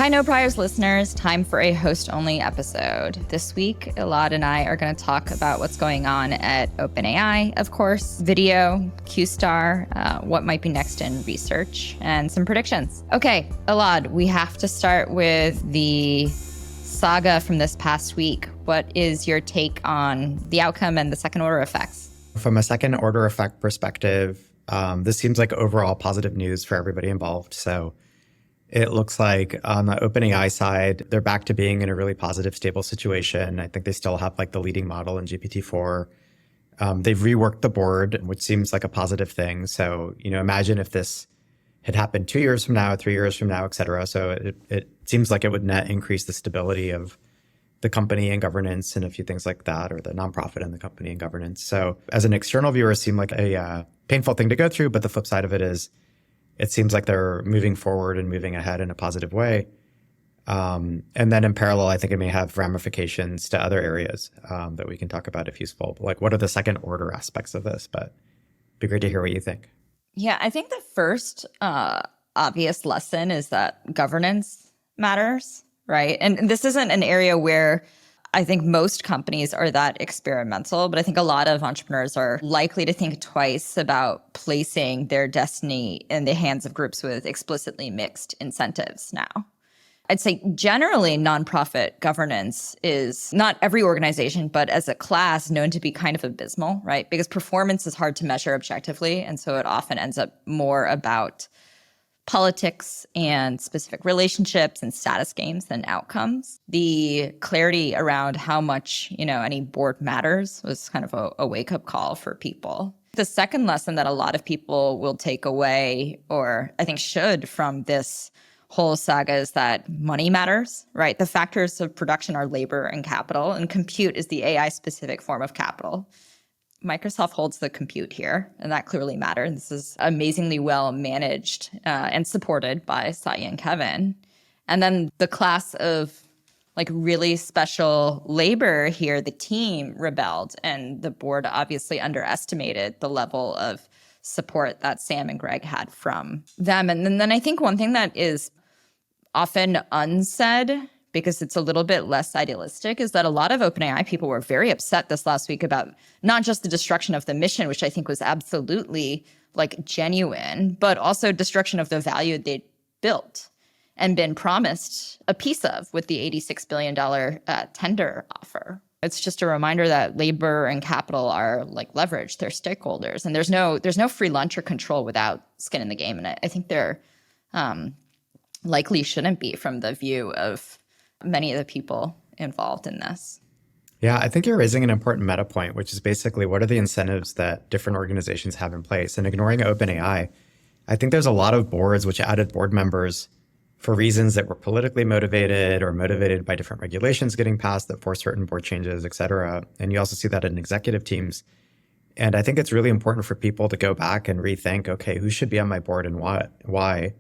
Hi, No Priors listeners. Time for a host-only episode. This week, Elad and I are going to talk about what's going on at OpenAI, of course, video, Q-Star, what might be next in research, and some predictions. Okay, Elad, we have to start with the saga from this past week. What is your take on the outcome and the second-order effects? From a second-order effect perspective, this seems like overall positive news for everybody involved. So it looks like on the OpenAI side, they're back to being in a really positive, stable situation. I think they still have like the leading model in GPT-4. They've reworked the board, which seems like a positive thing. So, imagine if this had happened 2 years from now, 3 years from now, et cetera. So it seems like it would net increase the stability of the company and governance and a few things like that, or the nonprofit and the company and governance. So as an external viewer, it seemed like a painful thing to go through. But the flip side of it is, it seems like they're moving forward and moving ahead in a positive way. And then in parallel, I think it may have ramifications to other areas that we can talk about if useful. Like, what are the second order aspects of this? But it'd be great to hear what you think. Yeah, I think the first obvious lesson is that governance matters, right? And this isn't an area where I think most companies are that experimental, but I think a lot of entrepreneurs are likely to think twice about placing their destiny in the hands of groups with explicitly mixed incentives now. I'd say generally nonprofit governance is not every organization, but as a class known to be kind of abysmal, right? Because performance is hard to measure objectively. And so it often ends up more about politics and specific relationships and status games than outcomes. The clarity around how much, any board matters was kind of a wake-up call for people. The second lesson that a lot of people will take away, or I think should, from this whole saga is that money matters, right? The factors of production are labor and capital, and compute is the AI-specific form of capital. Microsoft holds the compute here, and that clearly matters. This is amazingly well managed and supported by Satya and Kevin. And then the class of really special labor here, the team rebelled, and the board obviously underestimated the level of support that Sam and Greg had from them. And then I think one thing that is often unsaid, because it's a little bit less idealistic, is that a lot of OpenAI people were very upset this last week about not just the destruction of the mission, which I think was absolutely genuine, but also destruction of the value they'd built and been promised a piece of with the $86 billion tender offer. It's just a reminder that labor and capital are leverage, they're stakeholders, and there's no free lunch or control without skin in the game. And I think there likely shouldn't be from the view of many of the people involved in this. Yeah, I think you're raising an important meta point, which is basically what are the incentives that different organizations have in place? And ignoring OpenAI, I think there's a lot of boards which added board members for reasons that were politically motivated or motivated by different regulations getting passed that force certain board changes, et cetera. And you also see that in executive teams. And I think it's really important for people to go back and rethink, okay, who should be on my board and why?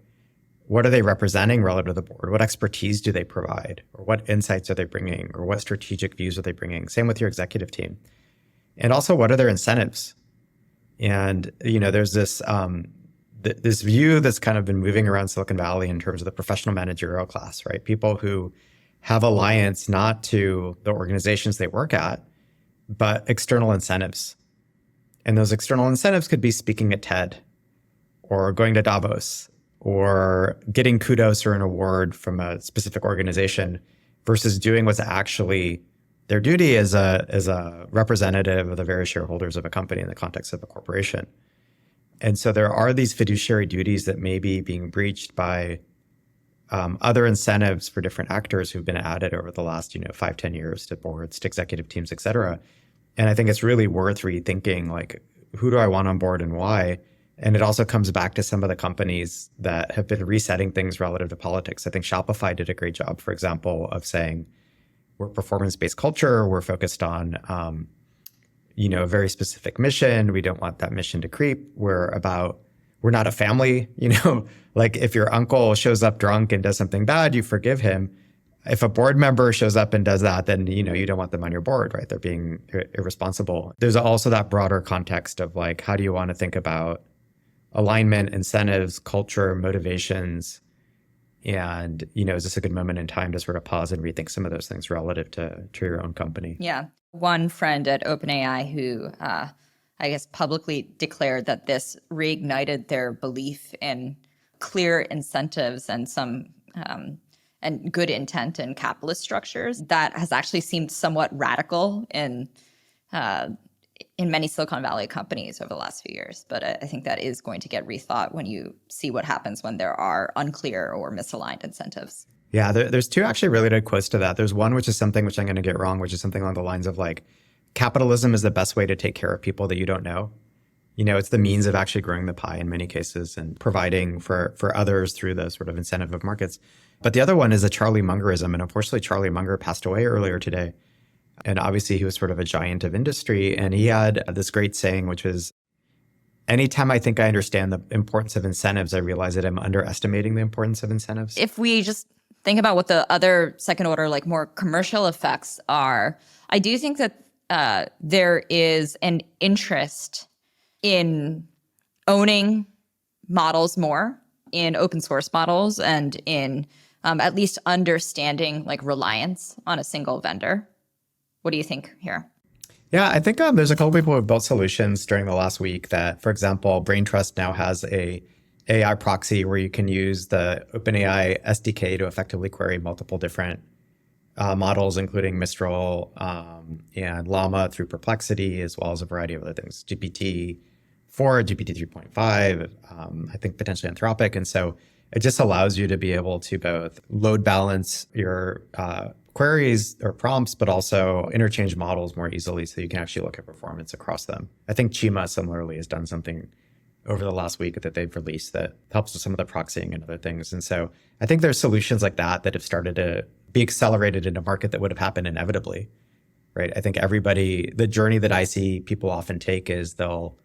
What are they representing relative to the board? What expertise do they provide? Or what insights are they bringing? Or what strategic views are they bringing? Same with your executive team. And also, what are their incentives? And, there's this this view that's kind of been moving around Silicon Valley in terms of the professional managerial class, right? People who have alliance not to the organizations they work at, but external incentives. And those external incentives could be speaking at TED or going to Davos, or getting kudos or an award from a specific organization versus doing what's actually their duty as a representative of the various shareholders of a company in the context of a corporation. And so there are these fiduciary duties that may be being breached by other incentives for different actors who've been added over the last 5-10 years to boards, to executive teams, et cetera. And I think it's really worth rethinking, who do I want on board and why? And it also comes back to some of the companies that have been resetting things relative to politics. I think Shopify did a great job, for example, of saying we're a performance-based culture. We're focused on, a very specific mission. We don't want that mission to creep. We're not a family. If your uncle shows up drunk and does something bad, you forgive him. If a board member shows up and does that, then, you don't want them on your board, right? They're being irresponsible. There's also that broader context of how do you want to think about alignment, incentives, culture, motivations, And, is this a good moment in time to sort of pause and rethink some of those things relative to your own company? Yeah. One friend at OpenAI who I guess publicly declared that this reignited their belief in clear incentives and some and good intent in capitalist structures. That has actually seemed somewhat radical in many Silicon Valley companies over the last few years. But I think that is going to get rethought when you see what happens when there are unclear or misaligned incentives. Yeah, there's two actually related quotes to that. There's one, which is something which I'm going to get wrong, which is something along the lines of like, capitalism is the best way to take care of people that you don't know. It's the means of actually growing the pie in many cases and providing for others through the sort of incentive of markets. But the other one is a Charlie Mungerism. And unfortunately, Charlie Munger passed away earlier today. And obviously, he was sort of a giant of industry. And he had this great saying, which was, anytime I think I understand the importance of incentives, I realize that I'm underestimating the importance of incentives. If we just think about what the other second order, like more commercial effects are, I do think that there is an interest in owning models more, in open source models, and in at least understanding like reliance on a single vendor. What do you think here? Yeah, I think there's a couple people who have built solutions during the last week that, for example, BrainTrust now has a AI proxy where you can use the OpenAI SDK to effectively query multiple different models, including Mistral and Llama through Perplexity, as well as a variety of other things, GPT-4, GPT 3.5, I think potentially Anthropic. And so it just allows you to be able to both load balance your queries or prompts, but also interchange models more easily so you can actually look at performance across them. I think Chima similarly has done something over the last week that they've released that helps with some of the proxying and other things. And so I think there's solutions like that have started to be accelerated in a market that would have happened inevitably, right? I think the journey that I see people often take is they'll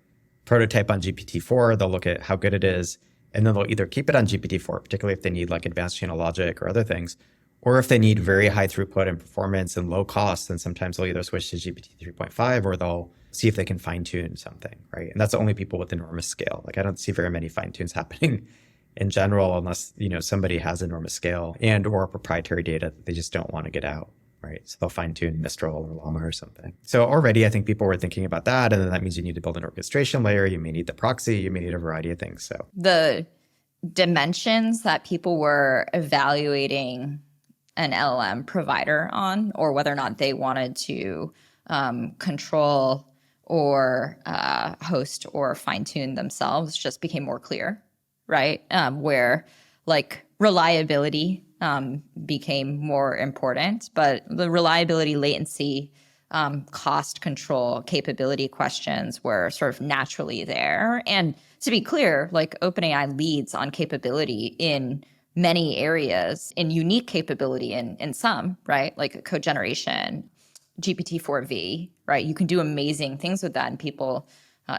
prototype on GPT-4, they'll look at how good it is, and then they'll either keep it on GPT-4, particularly if they need like advanced channel logic or other things, or if they need very high throughput and performance and low cost, then sometimes they'll either switch to GPT 3.5 or they'll see if they can fine tune something, right? And that's only people with enormous scale. Like I don't see very many fine tunes happening in general unless somebody has enormous scale and or proprietary data that they just don't want to get out, right? So they'll fine tune Mistral or Llama or something. So already I think people were thinking about that, and then that means you need to build an orchestration layer. You may need the proxy. You may need a variety of things. So the dimensions that people were evaluating an LLM provider on, or whether or not they wanted to control or host or fine tune themselves, just became more clear, right? Where like reliability became more important, but the reliability, latency, cost control, capability questions were sort of naturally there. And to be clear, like OpenAI leads on capability in many areas, in unique capability in some, right? Like code generation, GPT-4V, right? You can do amazing things with that, and people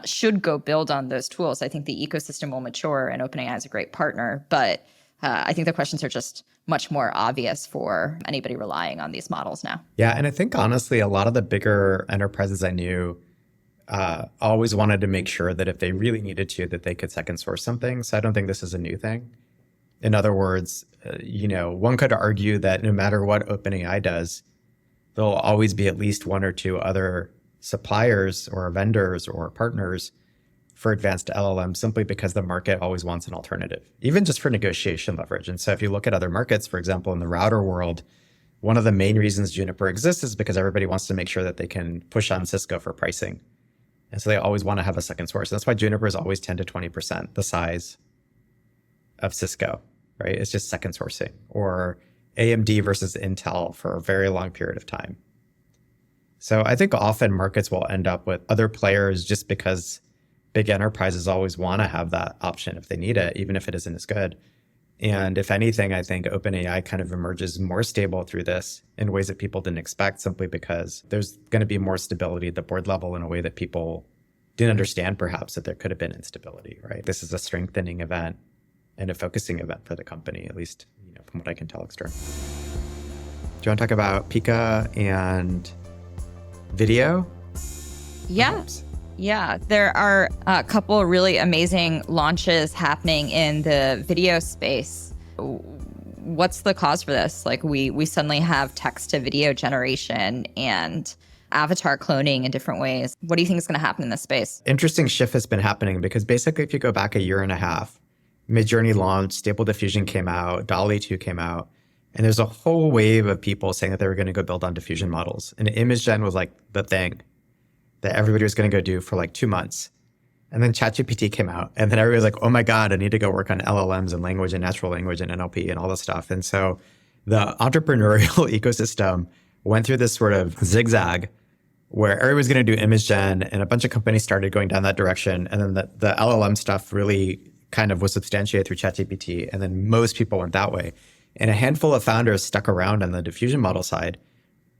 should go build on those tools. I think the ecosystem will mature, and OpenAI is a great partner, but I think the questions are just much more obvious for anybody relying on these models now. Yeah, and I think honestly, a lot of the bigger enterprises I knew always wanted to make sure that if they really needed to, that they could second source something. So I don't think this is a new thing. In other words, one could argue that no matter what OpenAI does, there'll always be at least one or two other suppliers or vendors or partners for advanced LLM simply because the market always wants an alternative, even just for negotiation leverage. And so if you look at other markets, for example, in the router world, one of the main reasons Juniper exists is because everybody wants to make sure that they can push on Cisco for pricing. And so they always want to have a second source. And that's why Juniper is always 10 to 20% the size of Cisco, right? It's just second sourcing, or AMD versus Intel for a very long period of time. So I think often markets will end up with other players just because big enterprises always want to have that option if they need it, even if it isn't as good. And if anything, I think OpenAI kind of emerges more stable through this in ways that people didn't expect, simply because there's going to be more stability at the board level in a way that people didn't understand perhaps that there could have been instability, right? This is a strengthening event and a focusing event for the company, at least from what I can tell externally. Do you want to talk about Pika and video? Yeah. Yeah, there are a couple of really amazing launches happening in the video space. what's the cause for this? Like we suddenly have text to video generation and avatar cloning in different ways. What do you think is going to happen in this space? Interesting shift has been happening because basically if you go back a year and a half, Midjourney launched, Stable Diffusion came out, DALL-E 2 came out, and there's a whole wave of people saying that they were going to go build on diffusion models. And image gen was like the thing that everybody was going to go do for like 2 months. And then ChatGPT came out, and then everybody was like, oh my God, I need to go work on LLMs and language and natural language and NLP and all this stuff. And so the entrepreneurial ecosystem went through this sort of zigzag where everybody was going to do image gen, and a bunch of companies started going down that direction. And then the LLM stuff really kind of was substantiated through ChatGPT, and then most people went that way. And a handful of founders stuck around on the diffusion model side.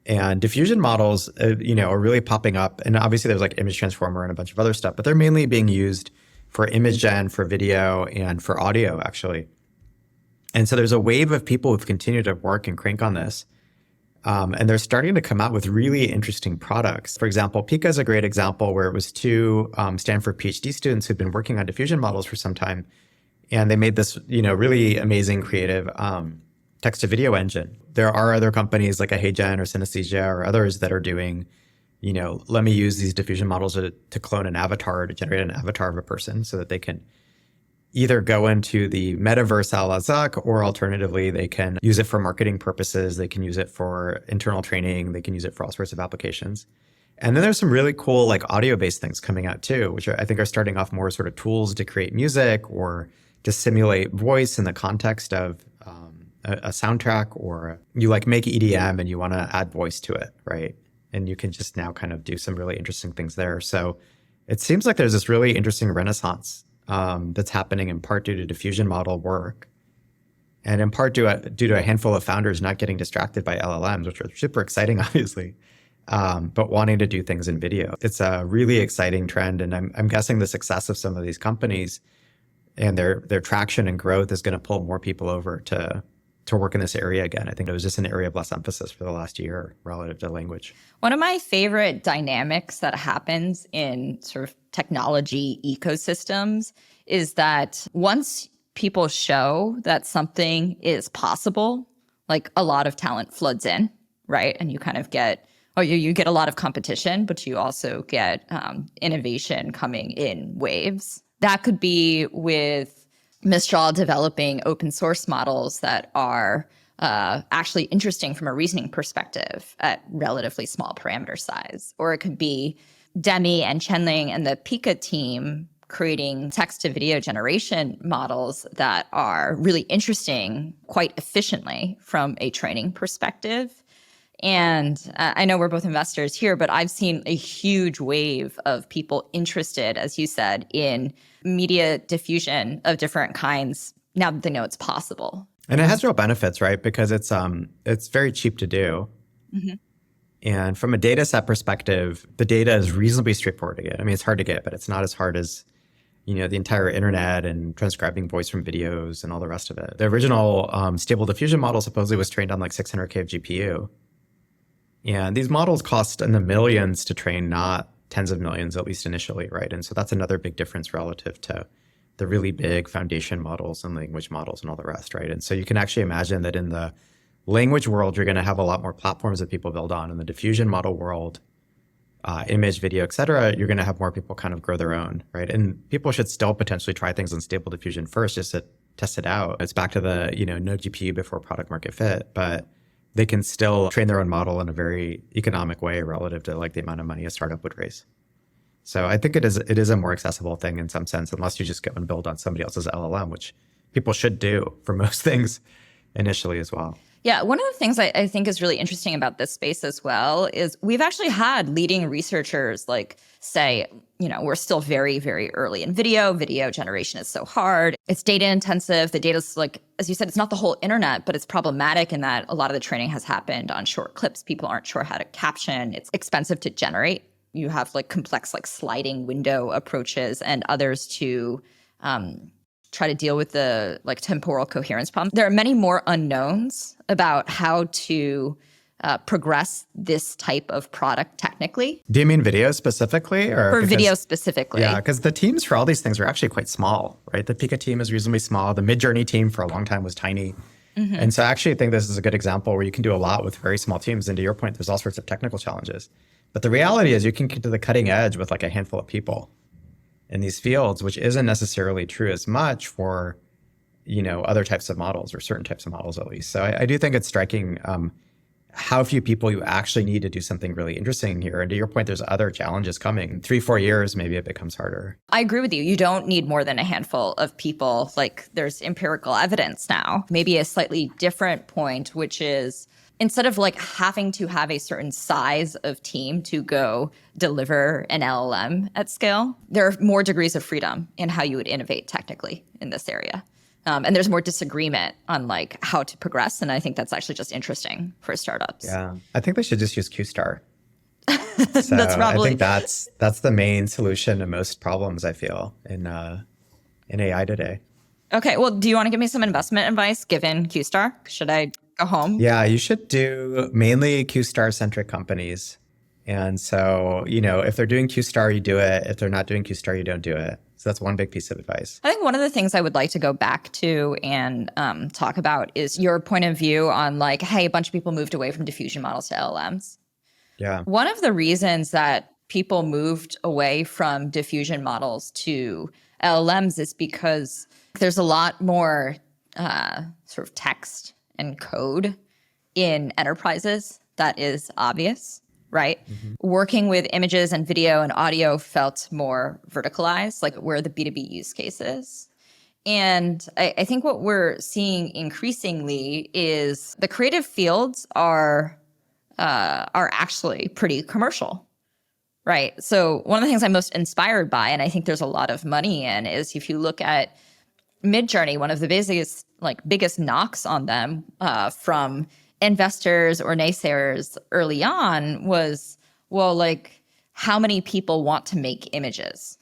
And diffusion models, are really popping up. And obviously there's like image transformer and a bunch of other stuff, but they're mainly being used for image gen, for video, and for audio, actually. And so there's a wave of people who've continued to work and crank on this. And they're starting to come out with really interesting products. For example, Pika is a great example where it was two Stanford PhD students who'd been working on diffusion models for some time. And they made this, really amazing creative text-to-video engine. There are other companies like a HeyGen or Synesthesia or others that are doing, let me use these diffusion models to clone an avatar, to generate an avatar of a person so that they can either go into the metaverse a la Zuck, or alternatively, they can use it for marketing purposes. They can use it for internal training. They can use it for all sorts of applications. And then there's some really cool like audio-based things coming out too, which I think are starting off more sort of tools to create music or to simulate voice in the context of a soundtrack, or you like make EDM and you want to add voice to it, right? And you can just now kind of do some really interesting things there. So it seems like there's this really interesting renaissance that's happening in part due to diffusion model work, and in part due to a handful of founders not getting distracted by LLMs, which are super exciting, obviously, but wanting to do things in video. It's a really exciting trend, and I'm guessing the success of some of these companies and their traction and growth is going to pull more people over to work in this area again. I think it was just an area of less emphasis for the last year relative to language. One of my favorite dynamics that happens in sort of technology ecosystems is that once people show that something is possible, like a lot of talent floods in, right? And you kind of get, you get a lot of competition, but you also get innovation coming in waves. That could be with Mistral developing open source models that are actually interesting from a reasoning perspective at relatively small parameter size. Or it could be Demi and Chenling and the Pika team creating text to video generation models that are really interesting quite efficiently from a training perspective. And I know we're both investors here, but I've seen a huge wave of people interested, as you said, in media diffusion of different kinds now that they know it's possible. And it has real benefits, right? Because it's very cheap to do. Mm-hmm. And from a data set perspective, the data is reasonably straightforward to get. I mean, it's hard to get, but it's not as hard as, the entire internet and transcribing voice from videos and all the rest of it. The original Stable Diffusion model supposedly was trained on like 600K of GPU. And these models cost in the millions to train, not tens of millions, at least initially, right? And so that's another big difference relative to the really big foundation models and language models and all the rest, right? And so you can actually imagine that in the language world, you're going to have a lot more platforms that people build on. In the diffusion model world, image, video, et cetera, you're going to have more people kind of grow their own, right? And people should still potentially try things on Stable Diffusion first just to test it out. It's back to the, no GPU before product market fit, but they can still train their own model in a very economic way relative to like the amount of money a startup would raise. So I think it is a more accessible thing in some sense, unless you just go and build on somebody else's LLM, which people should do for most things initially as well. Yeah, one of the things I think is really interesting about this space as well is we've actually had leading researchers like say, we're still very, very early in video. Video generation is so hard. It's data intensive. The data's like, as you said, it's not the whole internet, but it's problematic in that a lot of the training has happened on short clips. People aren't sure how to caption. It's expensive to generate. You have like complex like sliding window approaches and others to try to deal with the like temporal coherence problem. There are many more unknowns about how to progress this type of product technically. Do you mean video specifically? For video specifically. Yeah, because the teams for all these things are actually quite small, right? The Pika team is reasonably small. The Midjourney team for a long time was tiny. And so I actually think this is a good example where you can do a lot with very small teams. And to your point, there's all sorts of technical challenges. But the reality is you can get to the cutting edge with like a handful of people in these fields, which isn't necessarily true as much for, other types of models or certain types of models at least. So I do think it's striking how few people you actually need to do something really interesting here. And to your point, there's other challenges coming. 3-4 years, maybe it becomes harder. I agree with you. You don't need more than a handful of people. Like there's empirical evidence now. Maybe a slightly different point, which is instead of like having to have a certain size of team to go deliver an LLM at scale, there are more degrees of freedom in how you would innovate technically in this area. And there's more disagreement on like how to progress. And I think that's actually just interesting for startups. Yeah. I think they should just use QStar. So That's probably. I think that's the main solution to most problems, I feel, in AI today. Okay. Well, do you want to give me some investment advice given QStar? Should I go home? Yeah, you should do mainly QStar-centric companies. And so, if they're doing QStar, you do it. If they're not doing QStar, you don't do it. So that's one big piece of advice. I think one of the things I would like to go back to and talk about is your point of view on like, hey, a bunch of people moved away from diffusion models to LLMs. Yeah. One of the reasons that people moved away from diffusion models to LLMs is because there's a lot more sort of text and code in enterprises that is obvious. Right? Working with images and video and audio felt more verticalized, like where the B2B use cases. And I think what we're seeing increasingly is the creative fields are actually pretty commercial, right? So one of the things I'm most inspired by, and I think there's a lot of money in, is if you look at Midjourney, one of the biggest knocks on them from investors or naysayers early on was, well, like how many people want to make images?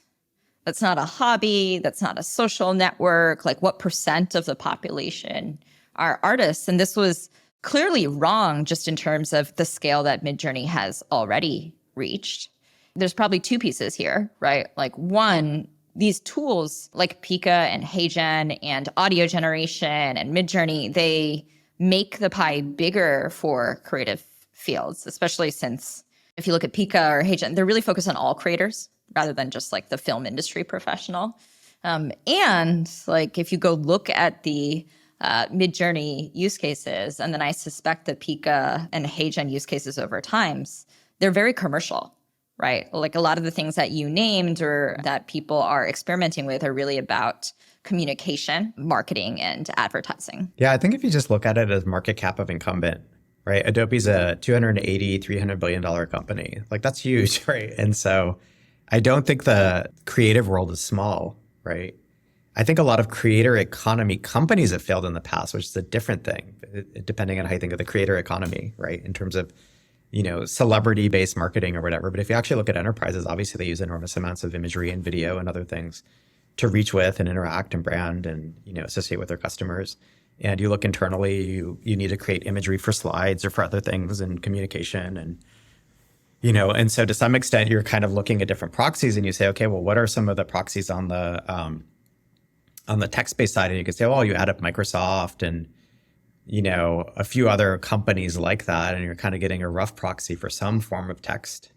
That's not a hobby. That's not a social network. Like what % of the population are artists? And this was clearly wrong just in terms of the scale that Midjourney has already reached. There's probably two pieces here, right? Like one, these tools like Pika and HeyGen and audio generation and Midjourney, they make the pie bigger for creative fields, especially since if you look at Pika or HeyGen, they're really focused on all creators rather than just like the film industry professional. And like if you go look at the Midjourney use cases, and then I suspect the Pika and HeyGen use cases over times, they're very commercial, right? Like a lot of the things that you named or that people are experimenting with are really about communication, marketing, and advertising. Yeah, I think if you just look at it as market cap of incumbent, right? Adobe's a $280, $300 billion company. Like that's huge, right? And so I don't think the creative world is small, right? I think a lot of creator economy companies have failed in the past, which is a different thing, depending on how you think of the creator economy, right? In terms of, celebrity-based marketing or whatever. But if you actually look at enterprises, obviously they use enormous amounts of imagery and video and other things to reach with and interact and brand and, associate with their customers. And you look internally, you need to create imagery for slides or for other things and communication. And, and so to some extent, you're kind of looking at different proxies and you say, okay, well, what are some of the proxies on the text-based side? And you can say, well, you add up Microsoft and, a few other companies like that. And you're kind of getting a rough proxy for some form of text.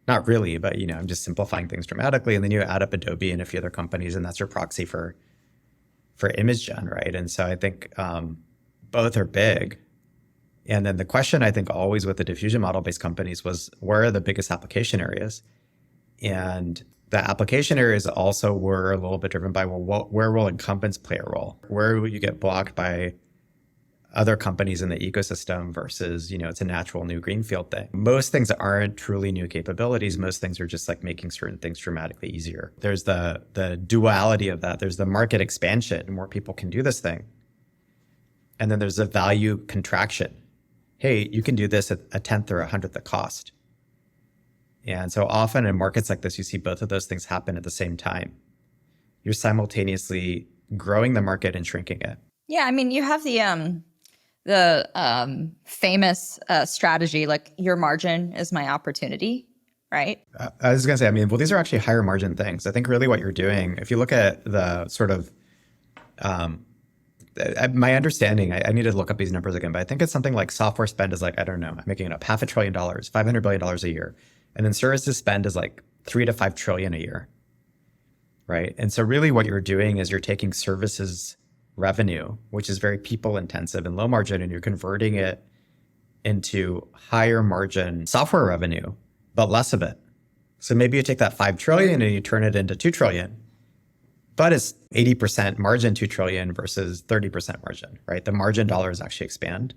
Not really, but, I'm just simplifying things dramatically. And then you add up Adobe and a few other companies, and that's your proxy for image gen, right? And so I think both are big. And then the question, I think, always with the diffusion model-based companies was, where are the biggest application areas? And the application areas also were a little bit driven by, well, where will incumbents play a role? Where will you get blocked by other companies in the ecosystem versus, it's a natural new greenfield thing. Most things aren't truly new capabilities. Most things are just like making certain things dramatically easier. There's the duality of that. There's the market expansion. More people can do this thing. And then there's the value contraction. Hey, you can do this at a 10th or 100th the cost. And so often in markets like this, you see both of those things happen at the same time. You're simultaneously growing the market and shrinking it. Yeah, I mean, you have the famous strategy, like your margin is my opportunity, right? I was going to say, well, these are actually higher margin things. I think really what you're doing, if you look at the sort of my understanding, I need to look up these numbers again, but I think it's something like software spend is like, I don't know, I'm making it up, $500 billion, $500 billion a year. And then services spend is like 3 to 5 trillion a year, right? And so really what you're doing is you're taking services revenue, which is very people intensive and low margin, and you're converting it into higher margin software revenue, but less of it. So maybe you take that 5 trillion and you turn it into 2 trillion, but it's 80% margin 2 trillion versus 30% margin, right? The margin dollars actually expand.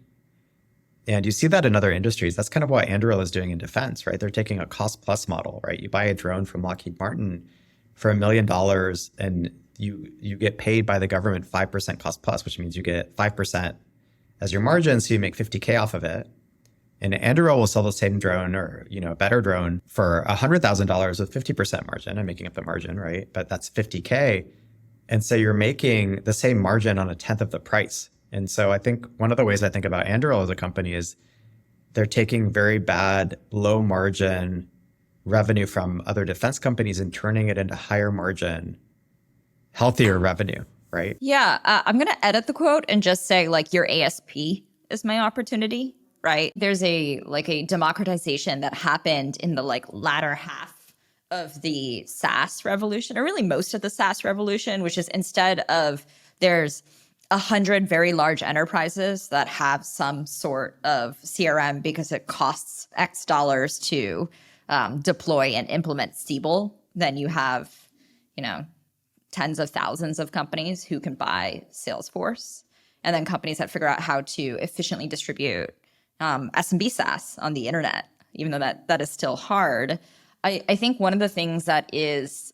And you see that in other industries. That's kind of what Anduril is doing in defense, right? They're taking a cost plus model, right? You buy a drone from Lockheed Martin for $1 million and you get paid by the government 5% cost plus, which means you get 5% as your margin. So you make 50K off of it. And Anduril will sell the same drone or, a better drone for $100,000 with 50% margin. I'm making up the margin, right? But that's 50K. And so you're making the same margin on a tenth of the price. And so I think one of the ways I think about Anduril as a company is they're taking very bad, low margin revenue from other defense companies and turning it into higher margin, healthier revenue, right? Yeah, I'm going to edit the quote and just say like your ASP is my opportunity, right? There's a democratization that happened in the latter half of the SaaS revolution, or really most of the SaaS revolution, which is instead of there's 100 very large enterprises that have some sort of CRM because it costs X dollars to deploy and implement Siebel, then you have, tens of thousands of companies who can buy Salesforce, and then companies that figure out how to efficiently distribute SMB SaaS on the internet, even though that is still hard. I think one of the things that is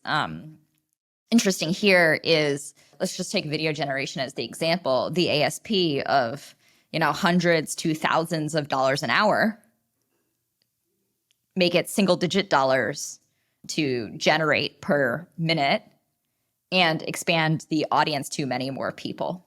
interesting here is, let's just take video generation as the example, the ASP of, hundreds to thousands of dollars an hour, make it single digit dollars to generate per minute and expand the audience to many more people,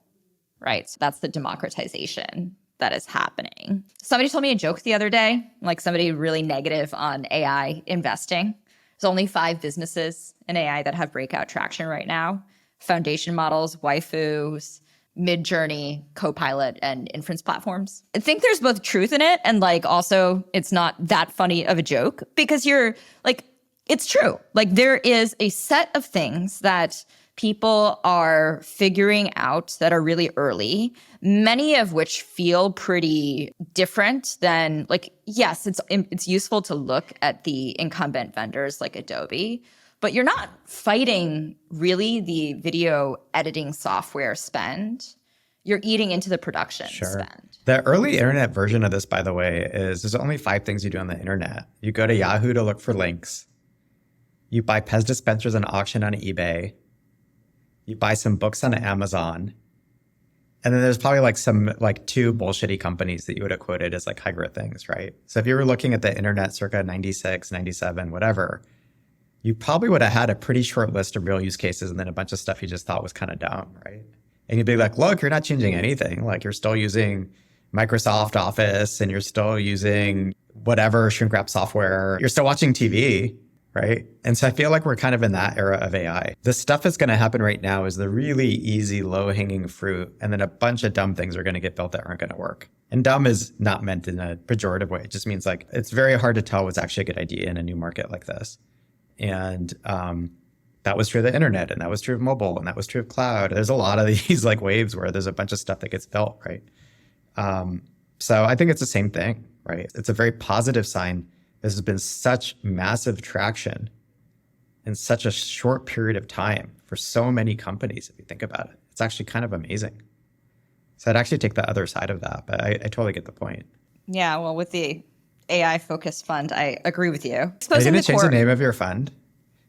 right? So that's the democratization that is happening. Somebody told me a joke the other day, somebody really negative on AI investing. There's only 5 businesses in AI that have breakout traction right now: foundation models, waifus, Mid-Journey, Copilot, and inference platforms. I think there's both truth in it and also it's not that funny of a joke, because it's true. There is a set of things that people are figuring out that are really early, many of which feel pretty different than yes, it's useful to look at the incumbent vendors like Adobe, but you're not fighting really the video editing software spend. You're eating into the production spend. The early internet version of this, by the way, is there's only 5 things you do on the internet. You go to Yahoo to look for links. You buy Pez dispensers on auction on eBay. You buy some books on Amazon. And then there's probably some 2 bullshitty companies that you would have quoted as high growth things, right? So if you were looking at the internet circa 96, 97, whatever, you probably would have had a pretty short list of real use cases and then a bunch of stuff you just thought was kind of dumb, right? And you'd be like, look, you're not changing anything. You're still using Microsoft Office and you're still using whatever shrink wrap software. You're still watching TV, right? And so I feel like we're kind of in that era of AI. The stuff that's going to happen right now is the really easy, low-hanging fruit. And then a bunch of dumb things are going to get built that aren't going to work. And dumb is not meant in a pejorative way. It just means it's very hard to tell what's actually a good idea in a new market like this. And that was true of the internet, and that was true of mobile, and that was true of cloud. There's a lot of these waves where there's a bunch of stuff that gets built, right? So I think it's the same thing, right? It's a very positive sign. This has been such massive traction in such a short period of time for so many companies, if you think about it. It's actually kind of amazing. So I'd actually take the other side of that, but I totally get the point. Yeah, well, with the AI-focused fund, I agree with you. Are you going to change the name of your fund?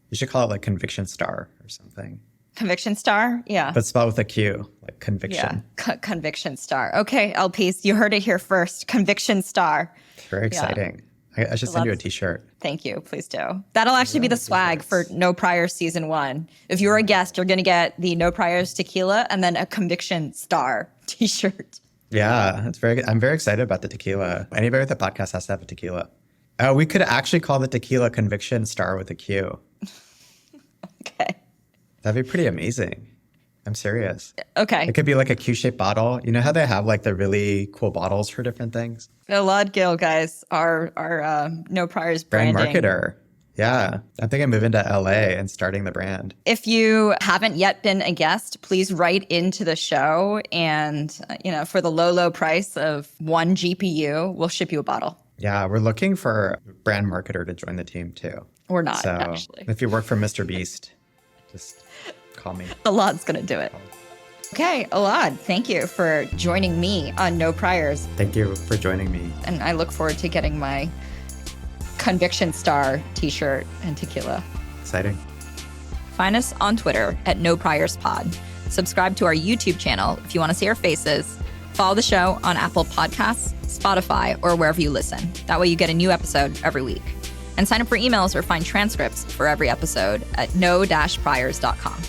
You should call it Conviction Star or something. Conviction Star? Yeah. But spelled with a Q, like conviction. Yeah, Conviction Star. Okay, LPs, you heard it here first. Conviction Star. It's very exciting. Yeah. I should send you a t-shirt. Thank you. Please do. That'll actually be the swag for No Priors Season 1. If you're a guest, you're going to get the No Priors tequila and then a Conviction Star t-shirt. Yeah, that's very good. I'm very excited about the tequila. Anybody with a podcast has to have a tequila. We could actually call the tequila Conviction Star with a Q. Okay. That'd be pretty amazing. I'm serious. Okay. It could be like a Q-shaped bottle. You know how they have like the really cool bottles for different things? Elad Gill, guys, our No Priors Brand branding. marketer. Yeah. I think I'm moving to LA and starting the brand. If you haven't yet been a guest, please write into the show. And, for the low, low price of 1 GPU, we'll ship you a bottle. Yeah, we're looking for a brand marketer to join the team too. Or not, So actually. if you work for Mr. Beast, just call me. Elad's going to do it. Okay, Elad, thank you for joining me on No Priors. Thank you for joining me. And I look forward to getting my Conviction Star t-shirt and tequila. Exciting. Find us on Twitter at No Priors Pod. Subscribe to our YouTube channel if you want to see our faces. Follow the show on Apple Podcasts, Spotify, or wherever you listen. That way you get a new episode every week. And sign up for emails or find transcripts for every episode at no-priors.com.